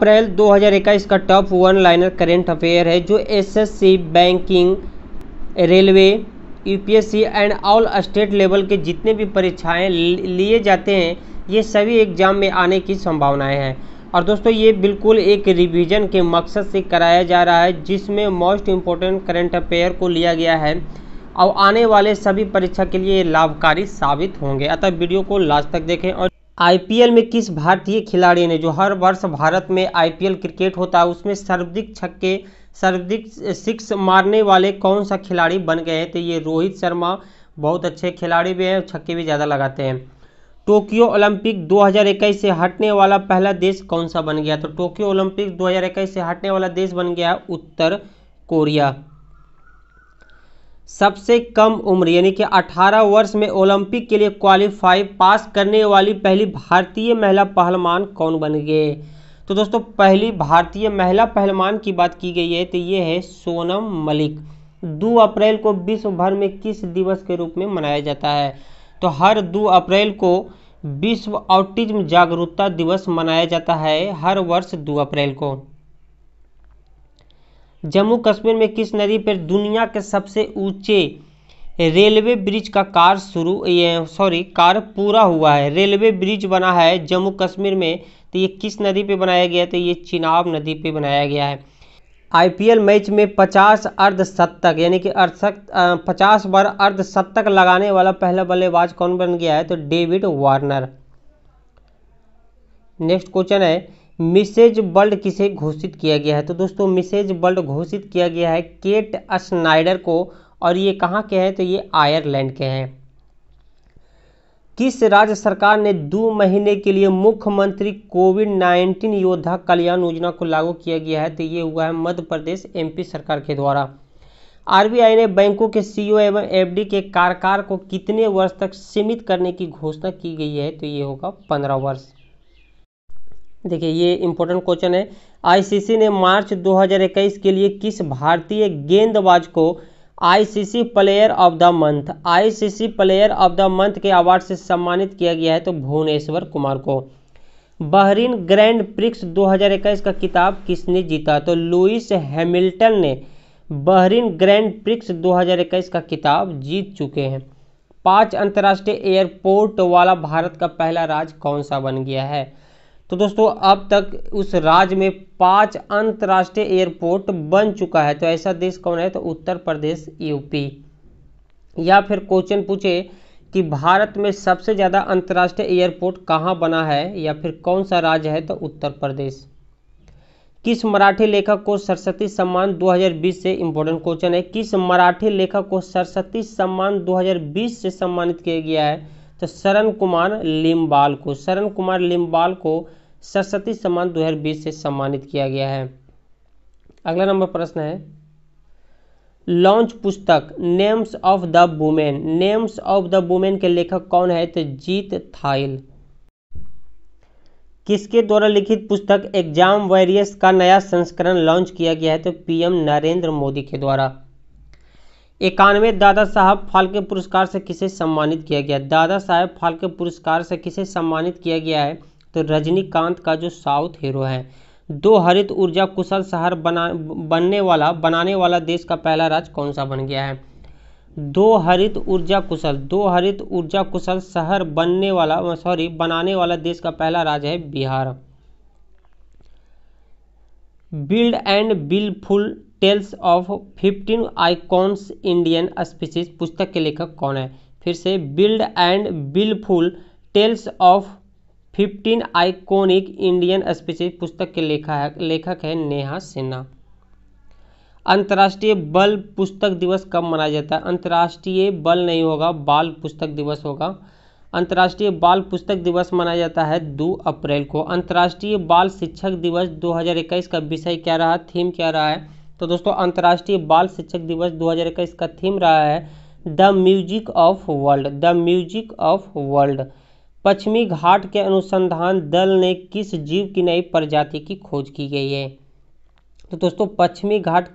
अप्रैल 2021 का top one liner current affair है जो SSC, banking, railway, UPSC and all state level के जितने भी परीक्षाएं लिए जाते हैं ये सभी एग्जाम में आने की संभावनाएं हैं। और दोस्तों ये बिल्कुल एक रिवीजन के मकसद से कराया जा रहा है जिसमें मोस्ट इम्पोर्टेंट करेंट अफेयर को लिया गया है और आने वाले सभी परीक्षा के लिए लाभकारी साबित होंगे। अतः वीडियो को लास्ट तक देखें। और आईपीएल में किस भारतीय खिलाड़ी ने, जो हर वर्ष भारत में आईपीएल क्रिकेट होता है उसमें सर्वाधिक सिक्स मारने वाले कौन सा खिलाड़ी बन गए हैं? तो ये रोहित शर्मा बहुत अच्छे खिलाड़ी भी हैं, छक्के भी ज़्यादा लगाते हैं। टोक्यो ओलंपिक 2021 से हटने वाला पहला देश कौन सा बन गया? तो टोक्यो ओलंपिक 2021 से हटने वाला देश बन गया उत्तर कोरिया। सबसे कम उम्र यानी कि 18 वर्ष में ओलंपिक के लिए क्वालिफाई पास करने वाली पहली भारतीय महिला पहलवान कौन बन गए? तो दोस्तों पहली भारतीय महिला पहलवान की बात की गई है तो ये है सोनम मलिक। 2 अप्रैल को विश्व भर में किस दिवस के रूप में मनाया जाता है? तो हर 2 अप्रैल को विश्व ऑटिज्म जागरूकता दिवस मनाया जाता है, हर वर्ष 2 अप्रैल को। जम्मू कश्मीर में किस नदी पर दुनिया के सबसे ऊंचे रेलवे ब्रिज का कार्य पूरा हुआ है? रेलवे ब्रिज बना है जम्मू कश्मीर में, तो ये किस नदी पे बनाया गया है? तो ये चिनाब नदी पे बनाया गया है। आईपीएल मैच में 50 अर्धशतक यानी कि 50 बार अर्धशतक लगाने वाला पहला बल्लेबाज कौन बन गया है? तो डेविड वार्नर। नेक्स्ट क्वेश्चन है, मिसेज वर्ल्ड किसे घोषित किया गया है? तो दोस्तों मिसेज वर्ल्ड घोषित किया गया है केट स्नाइडर को, और ये कहाँ के हैं? तो ये आयरलैंड के हैं। किस राज्य सरकार ने 2 महीने के लिए मुख्यमंत्री कोविड-19 योद्धा कल्याण योजना को लागू किया गया है? तो ये हुआ है मध्य प्रदेश एमपी सरकार के द्वारा। आरबीआई ने बैंकों के सीईओ एवं एफडी के कार्यकाल को कितने वर्ष तक सीमित करने की घोषणा की गई है? तो ये होगा 15 वर्ष। देखिए ये इंपॉर्टेंट क्वेश्चन है, आईसीसी ने मार्च 2021 के लिए किस भारतीय गेंदबाज को ICC player of the month के अवार्ड से सम्मानित किया गया है? तो भुवनेश्वर कुमार को। बहरीन ग्रैंड प्रिक्स 2021 का खिताब किसने जीता? तो लुइस हैमिल्टन ने बहरीन ग्रैंड प्रिक्स 2021 का खिताब जीत चुके हैं। 5 अंतर्राष्ट्रीय एयरपोर्ट वाला भारत का पहला राज्य कौन सा बन गया है? तो दोस्तों अब तक उस राज्य में 5 अंतर्राष्ट्रीय एयरपोर्ट बन चुका है, तो ऐसा देश कौन है? तो उत्तर प्रदेश, यूपी। या फिर क्वेश्चन पूछे कि भारत में सबसे ज़्यादा अंतर्राष्ट्रीय एयरपोर्ट कहाँ बना है या फिर कौन सा राज्य है? तो उत्तर प्रदेश। किस मराठी लेखक को सरस्वती सम्मान 2020 से, इंपॉर्टेंट क्वेश्चन है, किस मराठी लेखक को सरस्वती सम्मान 2020 से सम्मानित किया गया है? तो शरण कुमार लिम्बाल को सरस्वती सम्मान 2020 से सम्मानित किया गया है। अगला नंबर प्रश्न है, लॉन्च पुस्तक नेम्स ऑफ द वुमेन के लेखक कौन है? तो जीत थाइल। किसके द्वारा लिखित पुस्तक एग्जाम वॉरियर्स का नया संस्करण लॉन्च किया गया है? तो पीएम नरेंद्र मोदी के द्वारा। 91 दादा साहब फाल्के पुरस्कार से किसे सम्मानित किया गया? दादा साहब फाल्के पुरस्कार से किसे सम्मानित किया गया है? तो रजनीकांत का जो साउथ हीरो है। 2 हरित ऊर्जा कुशल शहर बनाने वाला देश का पहला राज्य कौन सा बन गया है? 2 हरित ऊर्जा कुशल शहर बनाने वाला देश का पहला राज्य है Bihar. Bold and beautiful tales of 15 icons Indian species पुस्तक के लेखक कौन है? फिर से, bold and beautiful tales of 15 iconic Indian species पुस्तक के लेखक है नेहा सिन्हा। अंतर्राष्ट्रीय बाल पुस्तक दिवस कब मनाया जाता है? अंतर्राष्ट्रीय बाल नहीं होगा, बाल पुस्तक दिवस होगा। अंतर्राष्ट्रीय बाल पुस्तक दिवस मनाया जाता है 2 अप्रैल को। अंतर्राष्ट्रीय बाल शिक्षक दिवस 2021 का विषय क्या रहा, थीम क्या रहा है? तो दोस्तों अंतर्राष्ट्रीय बाल शिक्षक दिवस 2021 का थीम रहा है द म्यूजिक ऑफ वर्ल्ड। पश्चिमी घाट के अनुसंधान दल ने किस जीव की नई प्रजाति की खोज की गई है? तो दोस्तों पश्चिमी घाट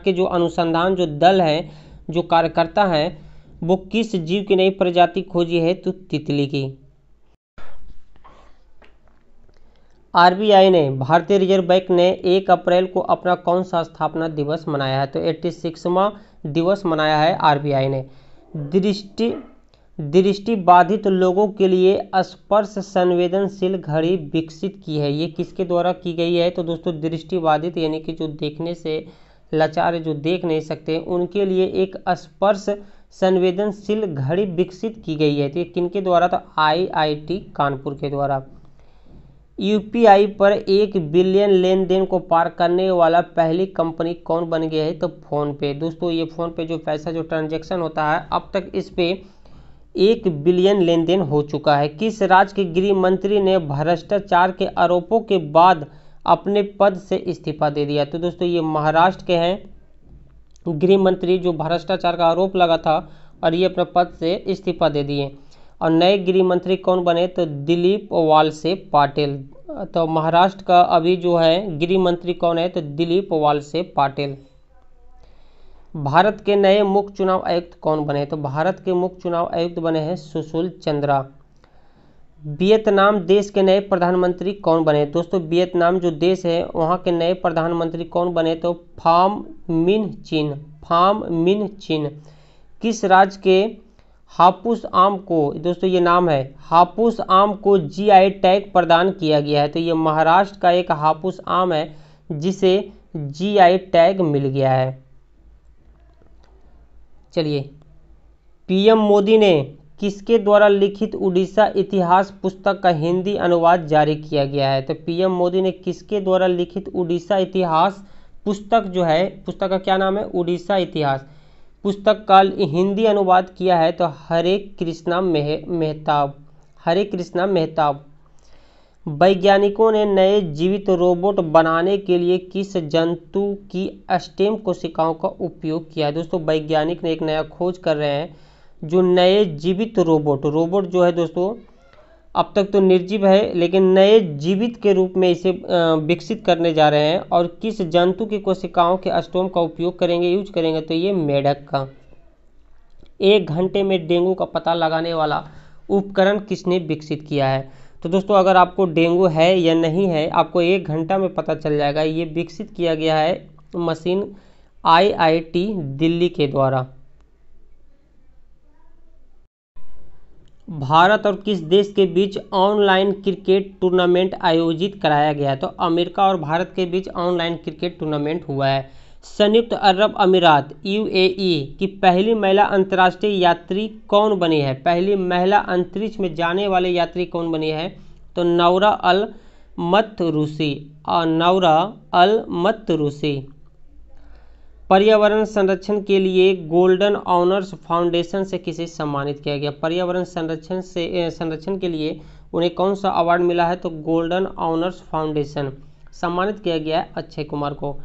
के जो अनुसंधान जो दल है, जो कार्यकर्ता हैं, वो किस जीव की नई प्रजाति खोजी है? तो तितली की। आरबीआई ने, भारतीय रिजर्व बैंक ने 1 अप्रैल को अपना कौन सा स्थापना दिवस मनाया है? तो 86वां दिवस मनाया है आरबीआई ने। दृष्टिबाधित लोगों के लिए स्पर्श संवेदनशील घड़ी विकसित की है। ये किसके द्वारा की गई है? तो दोस्तों दृष्टिबाधित यानी कि जो देखने से लाचार है, जो देख नहीं सकते, उनके लिए एक स्पर्श संवेदनशील घड़ी विकसित की गई है। तो ये किनके द्वारा? तो आईआईटी कानपुर के द्वारा। यूपीआई पर 1 बिलियन लेन देन को पार करने वाला पहली कंपनी कौन बन गया है? तो फ़ोन पे। दोस्तों ये फ़ोन पे जो पैसा जो ट्रांजैक्शन होता है, अब तक इस पे 1 बिलियन लेन देन हो चुका है। किस राज्य के गृह मंत्री ने भ्रष्टाचार के आरोपों के बाद अपने पद से इस्तीफा दे दिया? तो दोस्तों ये महाराष्ट्र के हैं गृह मंत्री, जो भ्रष्टाचार का आरोप लगा था और ये अपने पद से इस्तीफा दे दिए। और नए गृह मंत्री कौन बने? तो दिलीप वालसे पाटिल। तो महाराष्ट्र का अभी जो है गृह मंत्री कौन है? तो दिलीप वालसे पाटिल। भारत के नए मुख्य चुनाव आयुक्त कौन बने? तो भारत के मुख्य चुनाव आयुक्त बने हैं सुशील चंद्रा। वियतनाम देश के नए प्रधानमंत्री कौन बने? दोस्तों वियतनाम जो देश है वहाँ के नए प्रधानमंत्री कौन बने? तो फाम मिन चिन। किस राज्य के हापुस आम को, दोस्तों ये नाम है, हापुस आम को जीआई टैग प्रदान किया गया है? तो ये महाराष्ट्र का एक हापुस आम है जिसे जीआई टैग मिल गया है। चलिए, पीएम मोदी ने किसके द्वारा लिखित उड़ीसा इतिहास पुस्तक का हिंदी अनुवाद जारी किया गया है? तो पीएम मोदी ने किसके द्वारा लिखित उड़ीसा इतिहास पुस्तक जो है, पुस्तक का क्या नाम है? उड़ीसा इतिहास पुस्तक का हिंदी अनुवाद किया है? तो हरे कृष्णा मेहताब। वैज्ञानिकों ने नए जीवित रोबोट बनाने के लिए किस जंतु की स्टेम कोशिकाओं का उपयोग किया है? दोस्तों वैज्ञानिक ने एक नया खोज कर रहे हैं, जो नए जीवित रोबोट जो है दोस्तों, अब तक तो निर्जीव है लेकिन नए जीवित के रूप में इसे विकसित करने जा रहे हैं। और किस जंतु की कोशिकाओं के स्टोम का उपयोग यूज करेंगे? तो ये मेढक का। 1 घंटे में डेंगू का पता लगाने वाला उपकरण किसने विकसित किया है? तो दोस्तों अगर आपको डेंगू है या नहीं है, आपको 1 घंटा में पता चल जाएगा। ये विकसित किया गया है मशीन आईआईटी दिल्ली के द्वारा। भारत और किस देश के बीच ऑनलाइन क्रिकेट टूर्नामेंट आयोजित कराया गया? तो अमेरिका और भारत के बीच ऑनलाइन क्रिकेट टूर्नामेंट हुआ है। संयुक्त अरब अमीरात यूएई की पहली महिला अंतर्राष्ट्रीय यात्री कौन बनी है? पहली महिला अंतरिक्ष में जाने वाले यात्री कौन बनी है? तो नौरा अल मतरूसी। पर्यावरण संरक्षण के लिए गोल्डन ऑनर्स फाउंडेशन से किसे सम्मानित किया गया? पर्यावरण संरक्षण के लिए उन्हें कौन सा अवार्ड मिला है? तो गोल्डन ऑनर्स फाउंडेशन सम्मानित किया गया है अक्षय कुमार को।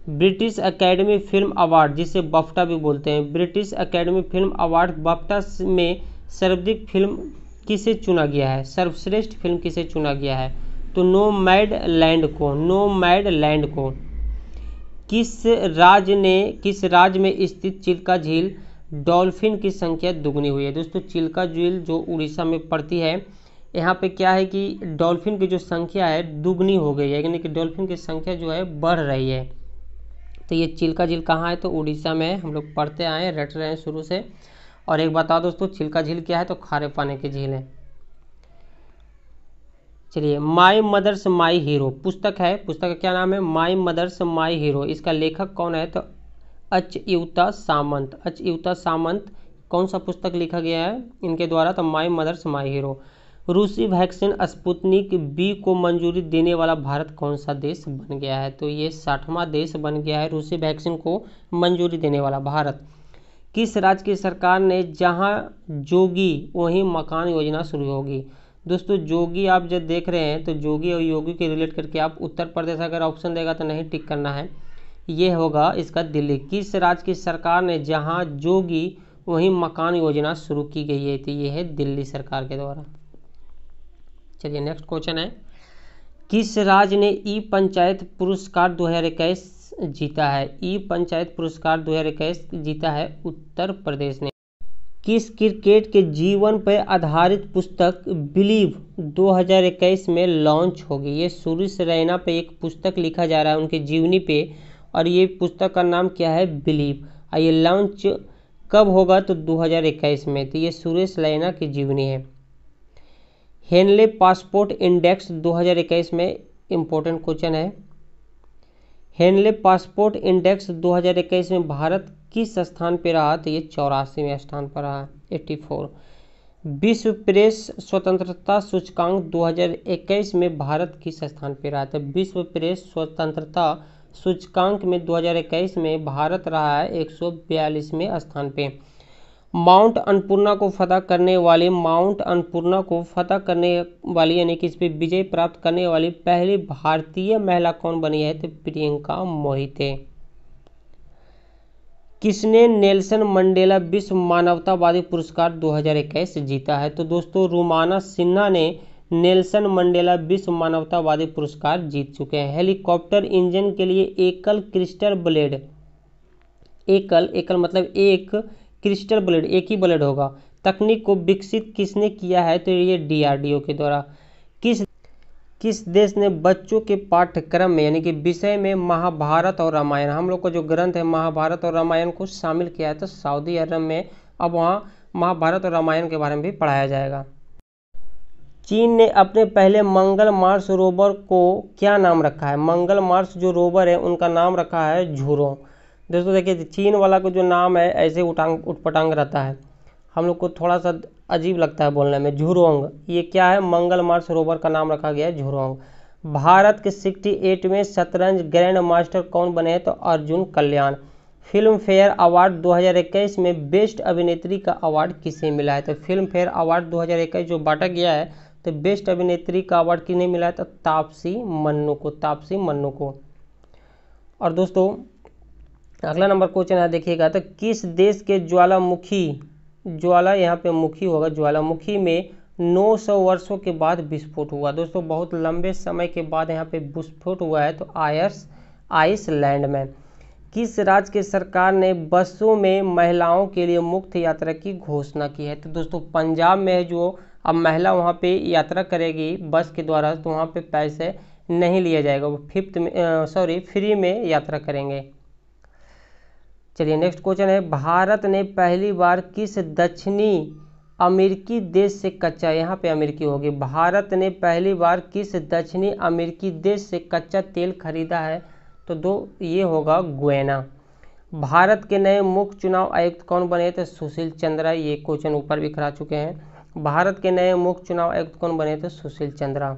ब्रिटिश एकेडमी फिल्म अवार्ड, जिसे बाफ्टा भी बोलते हैं, British academy film award BAFTA में सर्वाधिक फिल्म किसे चुना गया है? सर्वश्रेष्ठ फिल्म किसे चुना गया है? तो नोमैडलैंड को। किस राज्य में स्थित चिल्का झील डॉल्फिन की संख्या दुगनी हुई है? दोस्तों चिल्का झील जो उड़ीसा में पड़ती है, यहाँ पे क्या है कि डॉल्फिन की जो संख्या है दुगनी हो गई है, यानी कि डॉल्फिन की संख्या जो है बढ़ रही है। तो ये चिल्का झील कहाँ है? तो उड़ीसा में। हम लोग पढ़ते आए हैं, रट रहे हैं शुरू से। और एक बताओ दोस्तों, चिल्का झील क्या है? तो खारे पानी की झील है। चलिए, माई मदर्स माई हीरो पुस्तक है, पुस्तक का क्या नाम है? My mother's my hero. इसका लेखक कौन है? तो अच्युता सामंत। कौन सा पुस्तक लिखा गया है इनके द्वारा? तो माई मदर्स माई हीरो। रूसी वैक्सीन स्पुतनिक बी को मंजूरी देने वाला भारत कौन सा देश बन गया है? तो ये 60वां देश बन गया है रूसी वैक्सीन को मंजूरी देने वाला भारत। किस राज्य की सरकार ने जहां जोगी वहीं मकान योजना शुरू होगी? दोस्तों जोगी आप जब देख रहे हैं तो जोगी और योगी के रिलेट करके आप उत्तर प्रदेश अगर ऑप्शन देगा तो नहीं टिक करना है, ये होगा इसका दिल्ली। किस राज्य की सरकार ने जहां जोगी वहीं मकान योजना शुरू की गई है? तो ये है दिल्ली सरकार के द्वारा। चलिए नेक्स्ट क्वेश्चन है, किस राज्य ने ई पंचायत पुरस्कार 2021 जीता है? ई पंचायत पुरस्कार 2021 जीता है उत्तर प्रदेश ने। किस क्रिकेट के जीवन पर आधारित पुस्तक बिलीव 2021 में लॉन्च होगी। ये सुरेश रैना पे एक पुस्तक लिखा जा रहा है उनके जीवनी पे, और ये पुस्तक का नाम क्या है, बिलीव। और ये लॉन्च कब होगा, तो 2021 में। तो ये सुरेश रैना की जीवनी है। हेनले पासपोर्ट इंडेक्स 2021 में इम्पोर्टेंट क्वेश्चन है। हेनले पासपोर्ट इंडेक्स 2021 में भारत किस स्थान पर रहा, तो ये 84वें स्थान पर रहा, 84। विश्व प्रेस स्वतंत्रता सूचकांक 2021 में भारत किस स्थान पर रहा, तो विश्व प्रेस स्वतंत्रता सूचकांक में 2021 में भारत रहा है 142वें स्थान पे। माउंट अन्नपूर्णा को फतह करने वाली यानी कि इस पर विजय प्राप्त करने वाली पहली भारतीय महिला कौन बनी है, तो प्रियंका मोहिते। किसने नेल्सन मंडेला विश्व मानवतावादी पुरस्कार 2021 जीता है, तो दोस्तों रुमाना सिन्हा ने नेल्सन मंडेला विश्व मानवतावादी पुरस्कार जीत चुके हैं। हेलीकॉप्टर इंजन के लिए एकल क्रिस्टल ब्लेड, एकल मतलब एक क्रिस्टल ब्लेड, एक ही ब्लेड होगा, तकनीक को विकसित किसने किया है, तो ये DRDO के द्वारा। किस देश ने बच्चों के पाठ्यक्रम में यानी कि विषय में महाभारत और रामायण, हम लोग का जो ग्रंथ है महाभारत और रामायण को शामिल किया है, तो सऊदी अरब में। अब वहाँ महाभारत और रामायण के बारे में भी पढ़ाया जाएगा। चीन ने अपने पहले मंगल मार्स रोवर को क्या नाम रखा है, मंगल मार्स जो रोवर है उनका नाम रखा है झुरोंग। दोस्तों देखिए चीन वाला को जो नाम है ऐसे उटपटांग रहता है, हम लोग को थोड़ा सा अजीब लगता है बोलने में, झुरोंग। ये क्या है, मंगल मार्स रोवर का नाम रखा गया है झुरोंग। भारत के 68वें शतरंज ग्रैंड मास्टर कौन बने हैं, तो अर्जुन कल्याण। फिल्म फेयर अवार्ड 2021 में बेस्ट अभिनेत्री का अवार्ड किसे मिला है, तो फिल्म फेयर अवार्ड 2021 जो बांटा गया है, तो बेस्ट अभिनेत्री का अवार्ड किन्हें मिला है, तो तापसी मन्नू को। और दोस्तों अगला नंबर क्वेश्चन है देखिएगा, तो किस देश के ज्वालामुखी में 900 वर्षों के बाद विस्फोट हुआ। दोस्तों बहुत लंबे समय के बाद यहाँ पे विस्फोट हुआ है, तो आइसलैंड में। किस राज्य की सरकार ने बसों में महिलाओं के लिए मुफ्त यात्रा की घोषणा की है, तो दोस्तों पंजाब में है, जो अब महिला वहाँ पे यात्रा करेगी बस के द्वारा, तो वहाँ पे पैसे नहीं लिया जाएगा, वो फ्री में यात्रा करेंगे। चलिए नेक्स्ट क्वेश्चन है, भारत ने पहली बार किस दक्षिणी अमेरिकी देश से कच्चा, यहाँ पे अमेरिकी होगी, भारत ने पहली बार किस दक्षिणी अमेरिकी देश से कच्चा तेल खरीदा है, तो ये होगा गुयाना। भारत के नए मुख्य चुनाव आयुक्त कौन बने, तो सुशील चंद्रा। ये क्वेश्चन ऊपर भी करा चुके हैं, भारत के नए मुख्य चुनाव आयुक्त कौन बने, तो सुशील चंद्रा।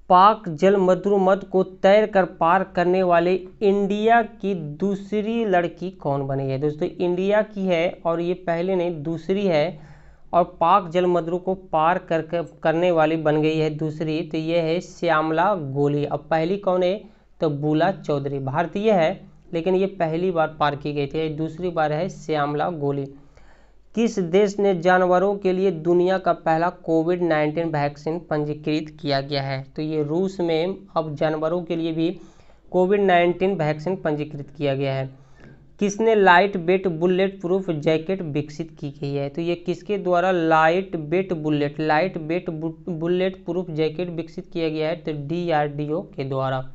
पाक जलमद्रुमद को तैर कर पार करने वाले इंडिया की दूसरी लड़की कौन बनी है, दोस्तों इंडिया की है और ये पहले नहीं दूसरी है, और पाक जलमद्रु को पार करने वाली बन गई है दूसरी, तो ये है श्यामला गोली। अब पहली कौन है, तो बुला चौधरी, भारतीय है लेकिन ये पहली बार पार की गई थी, दूसरी बार है श्यामला गोली। किस देश ने जानवरों के लिए दुनिया का पहला कोविड-19 वैक्सीन पंजीकृत किया गया है, तो ये रूस में अब जानवरों के लिए भी कोविड-19 वैक्सीन पंजीकृत किया गया है। किसने light weight bullet proof jacket विकसित की गई है, तो ये किसके द्वारा light weight bullet proof jacket विकसित किया गया है, तो DRDO के द्वारा।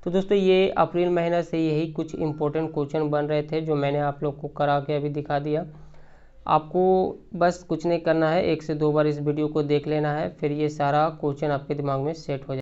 तो दोस्तों ये अप्रैल महीना से यही कुछ इंपॉर्टेंट क्वेश्चन बन रहे थे जो मैंने आप लोग को करा के अभी दिखा दिया। आपको बस कुछ नहीं करना है, 1 से 2 बार इस वीडियो को देख लेना है, फिर ये सारा क्वेश्चन आपके दिमाग में सेट हो जाए।